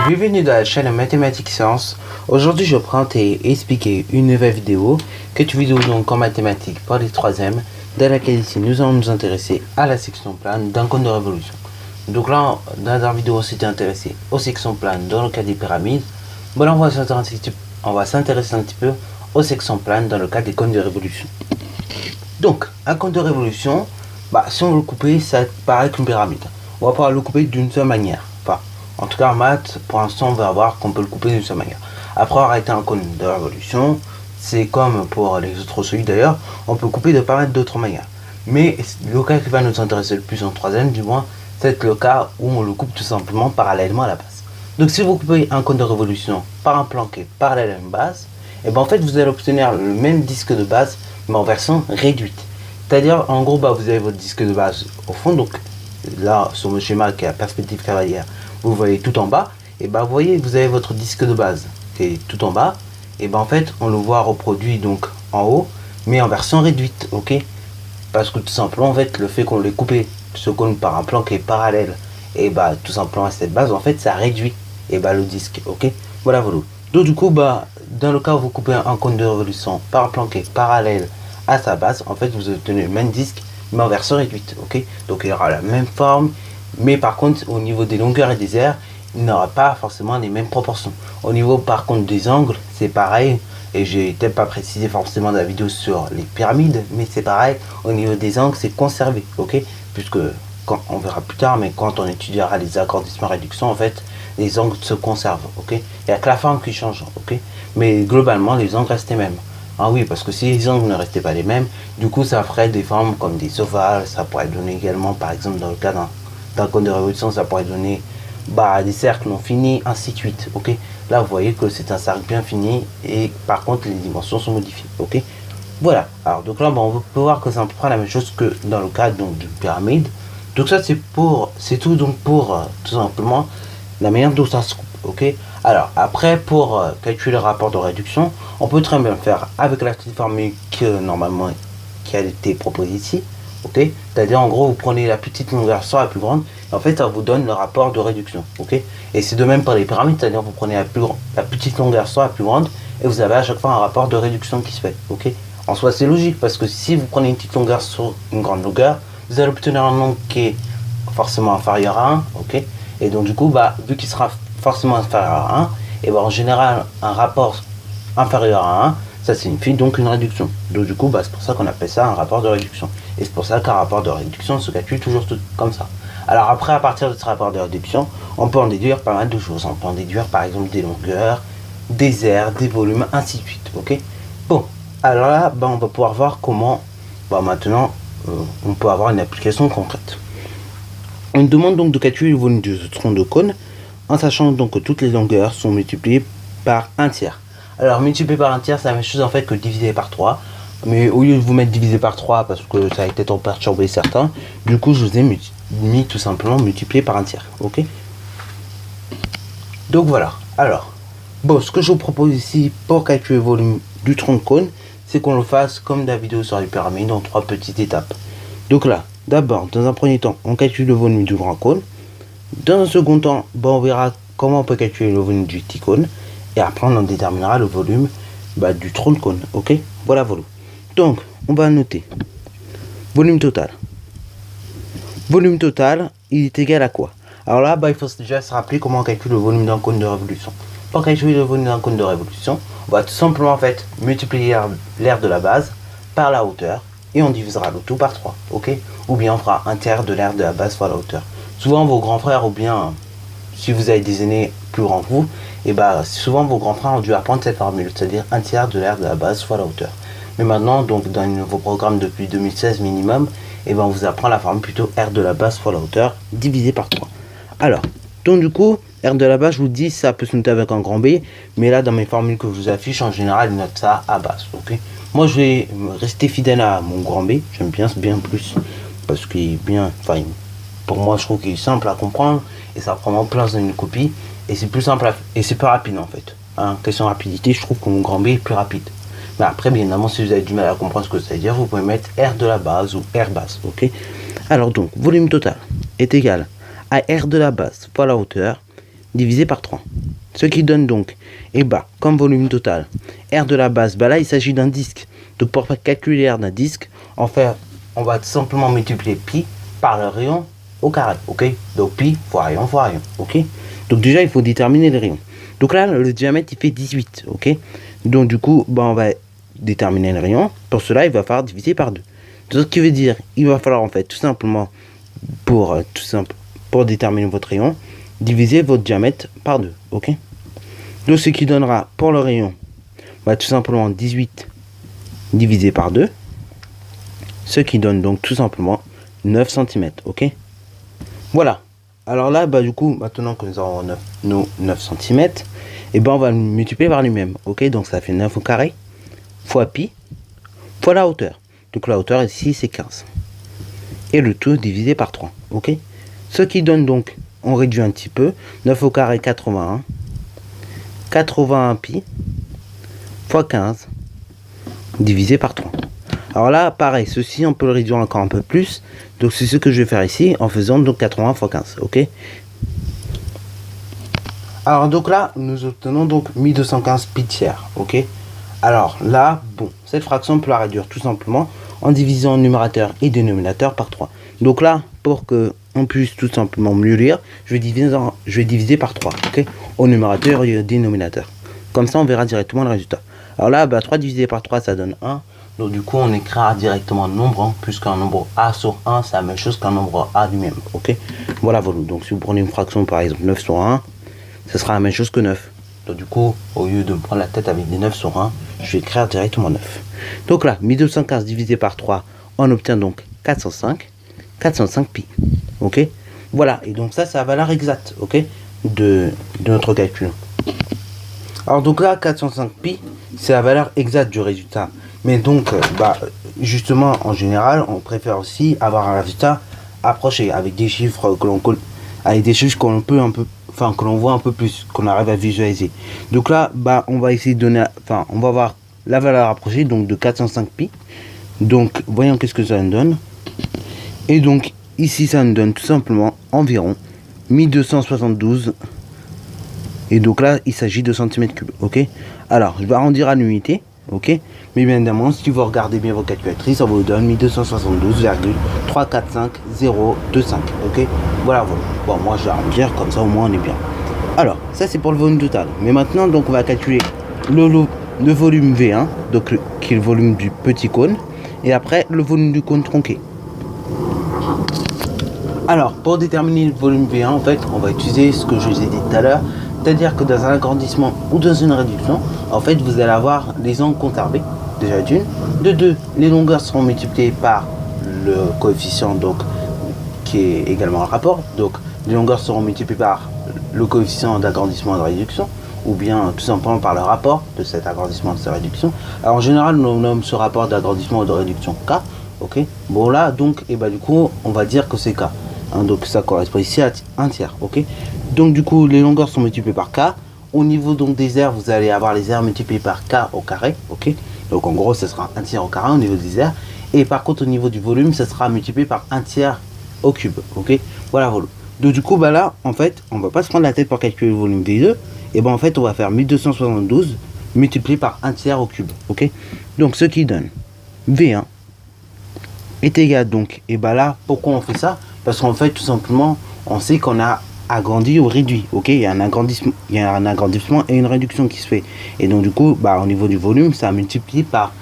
Bienvenue dans la chaîne Mathématiques Sciences. Aujourd'hui, je vais présenter et expliquer une nouvelle vidéo, que tu vidéo donc en mathématiques pour les 3e, dans laquelle ici nous allons nous intéresser à la section plane d'un cône de révolution. Donc là, dans la vidéo, on s'était intéressé aux sections planes dans le cas des pyramides. Bon, là, on va s'intéresser un petit peu aux sections planes dans le cas des cônes de révolution. Donc, un cône de révolution, si on veut le couper, ça paraît qu'une pyramide. On va pouvoir le couper d'une seule manière. En tout cas, en maths, pour l'instant, on va voir qu'on peut le couper d'une seule manière. Après avoir été un cône de révolution, c'est comme pour les autres solides d'ailleurs, on peut couper de pas mal d'autres manières. Mais le cas qui va nous intéresser le plus en 3e, du moins, c'est le cas où on le coupe tout simplement parallèlement à la base. Donc, si vous coupez un cône de révolution par un plan qui est parallèle à une base, et en fait, vous allez obtenir le même disque de base, mais en version réduite. C'est-à-dire, en gros, vous avez votre disque de base au fond, donc là, sur le schéma qui est à perspective cavalière, vous voyez tout en bas, et vous voyez vous avez votre disque de base qui est tout en bas, et en fait on le voit reproduit donc en haut, mais en version réduite, ok, parce que tout simplement en fait le fait qu'on l'ait coupé ce cône par un plan qui est parallèle, et tout simplement à cette base en fait ça réduit le disque, ok, voilà. Donc du coup dans le cas où vous coupez un cône de révolution par un plan qui est parallèle à sa base, en fait vous obtenez le même disque mais en version réduite, ok, donc il y aura la même forme. Mais par contre, au niveau des longueurs et des aires, il n'aura pas forcément les mêmes proportions. Au niveau par contre des angles, c'est pareil. Et j'ai peut-être pas précisé forcément dans la vidéo sur les pyramides, mais c'est pareil. Au niveau des angles, c'est conservé, ok. Puisque, quand on verra plus tard, mais quand on étudiera les agrandissements réduction, en fait, les angles se conservent, ok. Il n'y a que la forme qui change, ok. Mais globalement, les angles restent les mêmes. Ah oui, parce que si les angles ne restaient pas les mêmes, du coup, ça ferait des formes comme des ovales. Ça pourrait donner également, par exemple, dans le cas d'un cône de révolution, ça pourrait donner des cercles non finis, ainsi de suite, ok. Là vous voyez que c'est un cercle bien fini et par contre les dimensions sont modifiées, ok. Voilà, alors donc là on peut voir que c'est à peu près la même chose que dans le cas donc d'une pyramide. Donc ça c'est tout donc pour tout simplement la manière dont ça se coupe, ok. Alors après pour calculer le rapport de réduction, on peut très bien faire avec la petite formule que normalement qui a été proposée ici. Ok, c'est-à-dire en gros vous prenez la petite longueur sur la plus grande et en fait ça vous donne le rapport de réduction, ok. Et c'est de même pour les pyramides, c'est-à-dire vous prenez la petite longueur sur la plus grande et vous avez à chaque fois un rapport de réduction qui se fait, ok. En soi c'est logique parce que si vous prenez une petite longueur sur une grande longueur, vous allez obtenir un nombre qui est forcément inférieur à 1, ok. Et donc du coup vu qu'il sera forcément inférieur à 1, et en général un rapport inférieur à 1, ça signifie donc une réduction. Donc du coup c'est pour ça qu'on appelle ça un rapport de réduction. Et c'est pour ça qu'un rapport de réduction se calcule toujours tout comme ça. Alors après, à partir de ce rapport de réduction, on peut en déduire pas mal de choses. On peut en déduire par exemple des longueurs, des aires, des volumes, ainsi de suite, ok. Bon, alors là on va pouvoir voir comment maintenant on peut avoir une application concrète. On nous demande donc de calculer le volume du tronc de cône en sachant donc que toutes les longueurs sont multipliées par un tiers. Alors multiplié par un tiers, c'est la même chose en fait que divisé par 3. Mais au lieu de vous mettre divisé par 3 parce que ça a peut-être perturbé certains, du coup je vous ai mis tout simplement multiplié par un tiers, ok. Donc voilà, alors ce que je vous propose ici pour calculer le volume du tronc de cône, c'est qu'on le fasse comme la vidéo sur les pyramides en 3 petites étapes. Donc là, d'abord, dans un premier temps, on calcule le volume du grand cône. Dans un second temps, on verra comment on peut calculer le volume du petit cône. Et après on en déterminera le volume du tronc de cône, ok. Voilà. Donc, on va noter volume total. Volume total, il est égal à quoi? Alors là, il faut déjà se rappeler comment on calcule le volume d'un cône de révolution. Pour calculer le volume d'un cône de révolution, on va tout simplement en fait multiplier l'aire de la base par la hauteur et on divisera le tout par 3, ok. Ou bien on fera un tiers de l'aire de la base fois la hauteur. Souvent vos grands frères, ou bien si vous avez des aînés plus grands que vous, souvent vos grands frères ont dû apprendre cette formule, c'est-à-dire un tiers de l'aire de la base fois la hauteur. Mais maintenant, donc dans les nouveaux programmes depuis 2016 minimum, on vous apprend la formule plutôt R de la base fois la hauteur divisé par 3. Alors, donc du coup, R de la base, je vous dis, ça peut se noter avec un grand B, mais là dans mes formules que je vous affiche, en général, ils notent ça à base, ok. Moi, je vais rester fidèle à mon grand B, j'aime bien plus, parce qu'il est bien, pour moi, je trouve qu'il est simple à comprendre, et ça prend en place dans une copie, et c'est plus simple et c'est plus rapide en fait. Hein, question rapidité, je trouve que mon grand B est plus rapide. Mais après, bien évidemment, si vous avez du mal à comprendre ce que ça veut dire, vous pouvez mettre R de la base ou R base, ok. Alors donc, volume total est égal à R de la base fois la hauteur divisé par 3. Ce qui donne donc, comme volume total, R de la base, là il s'agit d'un disque. Donc pour calculer R d'un disque, en fait, on va tout simplement multiplier pi par le rayon au carré, ok. Donc pi fois rayon, ok. Donc déjà, il faut déterminer le rayon. Donc là, le diamètre, il fait 18, ok. Donc du coup, on va déterminer le rayon. Pour cela, il va falloir diviser par 2. Ce qui veut dire, il va falloir en fait tout simplement, pour déterminer votre rayon, diviser votre diamètre par 2, ok. Donc ce qui donnera pour le rayon, tout simplement 18 divisé par 2, ce qui donne donc tout simplement 9 cm, ok. Voilà. Alors là, du coup, maintenant que nous avons 9 cm, on va le multiplier par lui-même, ok. Donc ça fait 9 au carré, fois pi, fois la hauteur. Donc la hauteur ici, c'est 15. Et le tout divisé par 3, ok. Ce qui donne donc, on réduit un petit peu, 9 au carré, 81. 81 pi fois 15 divisé par 3. Alors là, pareil, ceci, on peut le réduire encore un peu plus. Donc c'est ce que je vais faire ici, en faisant donc 80 fois 15, ok. Alors donc là, nous obtenons donc 1215 pi tiers, ok. Alors là, cette fraction, on peut la réduire tout simplement en divisant numérateur et dénominateur par 3. Donc là, pour que on puisse tout simplement mieux lire, je vais diviser par 3, ok, au numérateur et au dénominateur. Comme ça, on verra directement le résultat. Alors là, 3 divisé par 3, ça donne 1. Donc du coup, on écrira directement le nombre, puisqu'un nombre A sur 1, c'est la même chose qu'un nombre A lui-même, ok. Voilà. Donc si vous prenez une fraction, par exemple 9 sur 1, ce sera la même chose que 9. Donc du coup, au lieu de me prendre la tête avec des 9 sur 1, je vais écrire directement 9. Donc là, 1215 divisé par 3, on obtient donc 405 pi, ok. Voilà, et donc ça, c'est la valeur exacte, ok, de notre calcul. Alors donc là, 405 pi, c'est la valeur exacte du résultat. Mais donc, justement, en général, on préfère aussi avoir un résultat approché, avec des chiffres que l'on peut un peu, que l'on voit un peu plus, qu'on arrive à visualiser. Donc là, on va essayer de donner, on va voir la valeur approchée, donc de 405 pi. Donc, voyons qu'est-ce que ça nous donne. Et donc, ici, ça nous donne tout simplement environ 1272. Et donc là, il s'agit de centimètres cubes, ok. Alors, je vais arrondir à l'unité, ok. Mais bien évidemment, si vous regardez bien vos calculatrices, ça vous donne 1272,345025, ok. Voilà. Bon, moi, je vais arrondir, comme ça, au moins, on est bien. Alors, ça, c'est pour le volume total. Mais maintenant, donc, on va calculer le volume V1, donc qui est le volume du petit cône. Et après, le volume du cône tronqué. Alors, pour déterminer le volume V1, en fait, on va utiliser ce que je vous ai dit tout à l'heure. C'est-à-dire que dans un agrandissement ou dans une réduction, en fait, vous allez avoir les angles conservés, déjà d'une. De deux, les longueurs seront multipliées par le coefficient, donc, qui est également un rapport. Donc, les longueurs seront multipliées par le coefficient d'agrandissement et de réduction, ou bien tout simplement par le rapport de cet agrandissement et de cette réduction. Alors, en général, on nomme ce rapport d'agrandissement ou de réduction K, ok. Bon, là, donc, du coup, on va dire que c'est K. Donc ça correspond ici à un tiers, ok. Donc du coup, les longueurs sont multipliées par K. Au niveau donc des aires, vous allez avoir les aires multipliées par K au carré, ok. Donc en gros, ce sera un tiers au carré au niveau des aires. Et par contre, au niveau du volume, ça sera multiplié par un tiers au cube, ok. Voilà. Donc du coup, là, en fait, on va pas se prendre la tête pour calculer le volume V2. Et en fait, on va faire 1272 multiplié par un tiers au cube, ok. Donc ce qui donne V1 est égal donc, là, pourquoi on fait ça? Parce qu'en fait, tout simplement, on sait qu'on a agrandi ou réduit, ok. Il y a un agrandissement et une réduction qui se fait. Et donc, du coup, au niveau du volume, ça multiplie par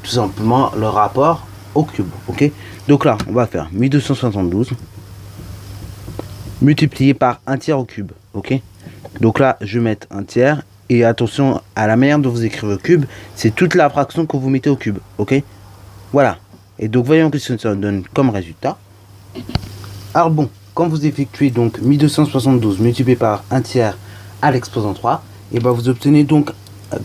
tout simplement le rapport au cube, ok. Donc là, on va faire 1272 multiplié par un tiers au cube, ok. Donc là, je vais mettre un tiers. Et attention à la manière dont vous écrivez au cube, c'est toute la fraction que vous mettez au cube, ok. Voilà. Et donc, voyons ce que ça donne comme résultat. Alors quand vous effectuez donc 1272 multiplié par un tiers à l'exposant 3, et vous obtenez donc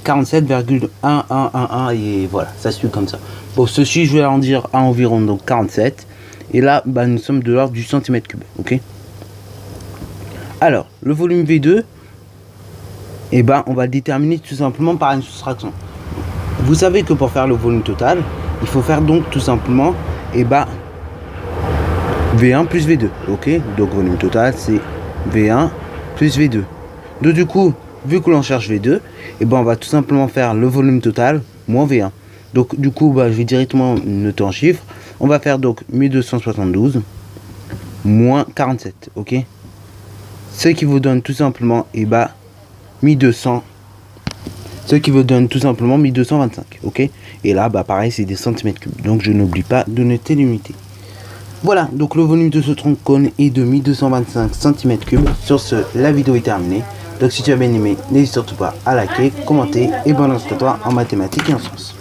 47,1111 et voilà, ça suit comme ça. Bon, ceci, je vais en dire à environ donc 47. Et là, nous sommes de l'ordre du centimètre cube, ok. Alors, le volume V2 et ben on va le déterminer tout simplement par une soustraction. Vous savez que pour faire le volume total, il faut faire donc tout simplement V1 plus V2, ok? Donc volume total c'est V1 plus V2. Donc du coup, vu que l'on cherche V2, et ben on va tout simplement faire le volume total moins V1. Donc du coup, je vais directement noter en chiffres. On va faire donc 1272 moins 47, ok? Ce qui vous donne tout simplement 1200. Ce qui vous donne tout simplement 1225, ok? Et là, pareil, c'est des centimètres cubes. Donc je n'oublie pas de noter l'unité. Voilà, donc le volume de ce tronc-cône est de 1225 cm3. Sur ce, la vidéo est terminée. Donc si tu as bien aimé, n'hésite surtout pas à liker, commenter et balance toi en mathématiques et en sciences.